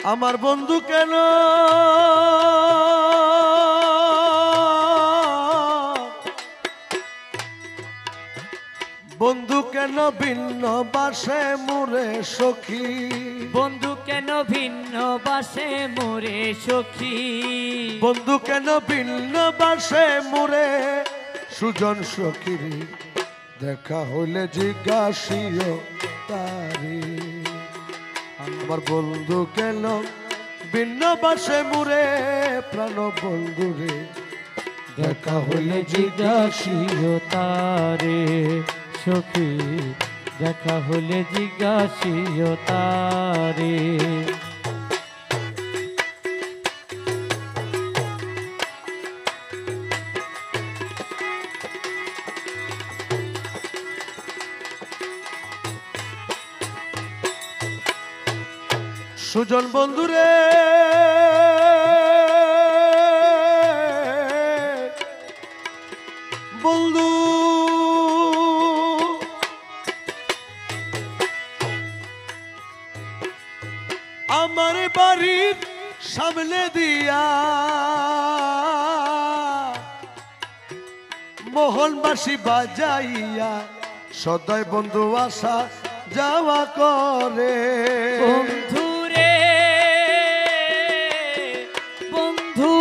আমার বন্ধু কেন বন্ধু কেন ভিন্ন বাসে মোরে সখী বন্ধু কেন ভিন্ন বাসে মোরে সখী বন্ধু কেন ভিন্ন বাসে মোরে সুজন সখীরে দেখা হইলে জিজ্ঞাসিও তারে আমার বন্ধু কেন ভিন্ন বাসে মোরে প্রাণ বন্ধুরে দেখা হলে জিজ্ঞাসিও তারে সখী দেখা হলে জিজ্ঞাসিও তারে সুজন বন্ধুরে বন্ধু আমার বাড়ির সামনে দিয়া মোহনবাসী বাজাইয়া সদাই বন্ধু আসা যাওয়া করে বন্ধু রে বন্ধু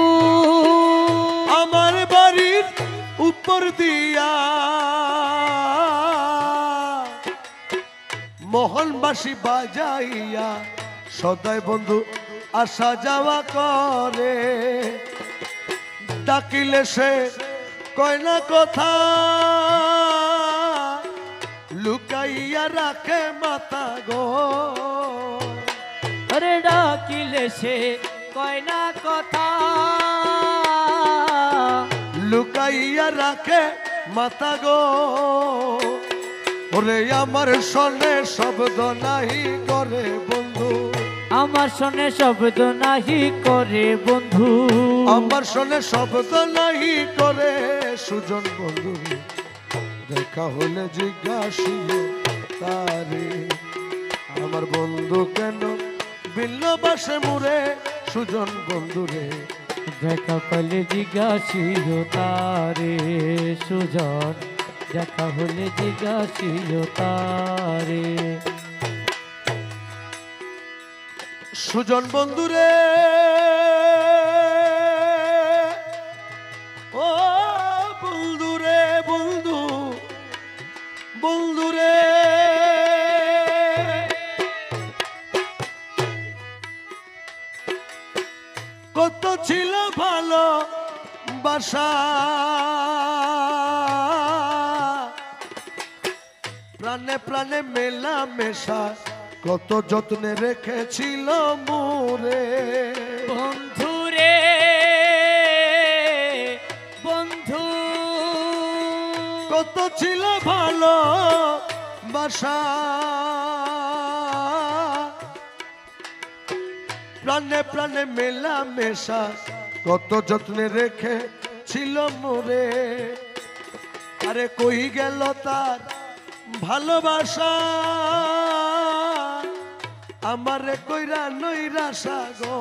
আমার বাড়ির উপর দিয়া মোহনবাসী বাজাইয়া সদাই বন্ধু আসা যাওয়া করে ডাকিলে সে কয় না কথা লুকাইয়া রাখে মাথা গো আরে ডাকিলে সে কয় না কথা লুকাইয়া রাখে মাথা গো ওরে আমার শোনে শব্দ নাহি করে বন্ধু আমার শোনে শব্দ নাহি করে বন্ধু আমার শোনে শব্দ নাহি করে সুজন বন্ধু দেখা হলে জিজ্ঞাসিও তারে আমার বন্ধু কেন ভিন্ন বাসে মোরে সুজন বন্ধুরে দেখা পেলে জিজ্ঞাসিও তারে সুজন দেখা হলে জিজ্ঞাসিও তারে সুজন বন্ধুরে ও বন্ধুরে বন্ধু বন্ধুরে কত ছিল ভালো বাসা প্রাণে প্রাণে মেলা মেশা কত যত্নে রেখেছিল মোরে বন্ধু রে বন্ধু কত ছিল ভালো বাসা প্রাণে প্রাণে মেলা মেশা কত যত্নে রেখেছিল মোরে আরে কই গেল তার ভালোবাসা আমারে কইরা নৈরাশা গো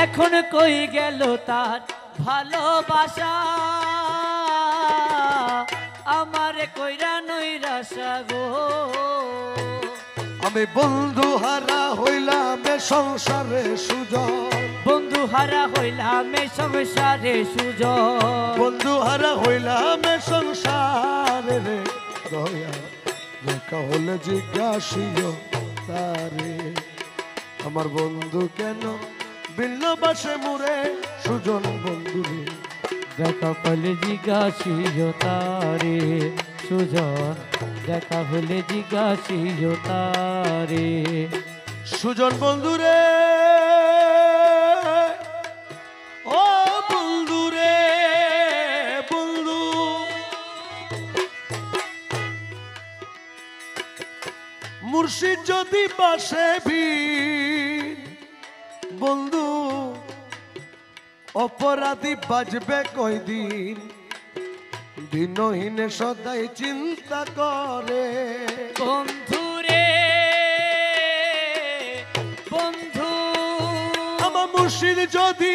এখন কই গেল তার ভালোবাসা আমার কইরা নৈরাশা গো আমি বন্ধু হারা হইলাম এ সংসারে সুজন বন্ধু হারা হইলাম এ সংসারে সুজন বন্ধু হারা হইলাম এ সংসারে রে দয়া দেখা হলে জিজ্ঞাসিও তারে আমার বন্ধু কেন ভিন্ন বাসে মোরে সুজন বন্ধুরে দেখা পেলে জিজ্ঞাসিও তারে সুজন দেখা হলে জিজ্ঞাসিও তারে সুজন বন্ধুরে ও বন্ধুরে বন্ধু মুর্শিদ যদি বাসে ভিড় বন্ধু অপরাধী বাজবে কয়দিন দিনহীন সদাই চিন্তা করে বন্ধু রে বন্ধু মুর্শিদ যদি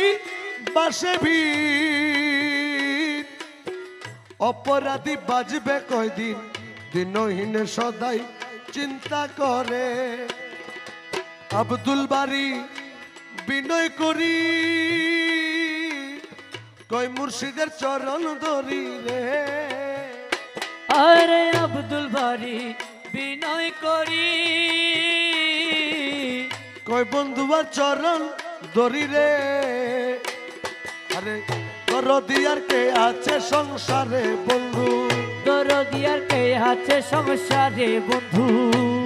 বাসে ভিড় অপরাধী বাজবে কয়দিন দিনহীন সদাই চিন্তা করে আব্দুল বারি বিনয় করি কয় মুর্শিদের চরণ ধরি রে আরে আব্দুল বারি বিনয় করি কয় বন্ধুয়ার চরণ ধরি রে আরে দরদিয়ার কে আছে সংসারে বন্ধু দরদিয়ার কে আছে সংসারে বন্ধু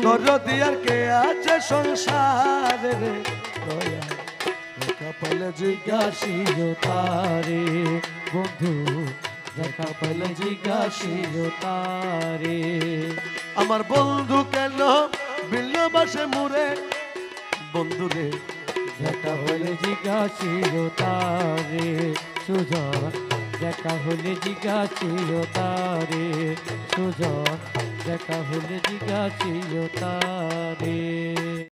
দরদিয়ার কে আছে সংসারে রে দয়া দেখা পেলে জিজ্ঞাসিও তারে বন্ধু দেখা পেলে জিজ্ঞাসিও তারে আমার বন্ধু কেন বিল্লবাসে মুরে বন্ধু রে দেখা হলে জিজ্ঞাসিও তারে সুজন দেখা হলে জিজ্ঞাসিও তারে সুজন দেখা হলে জিজ্ঞাসিও তারে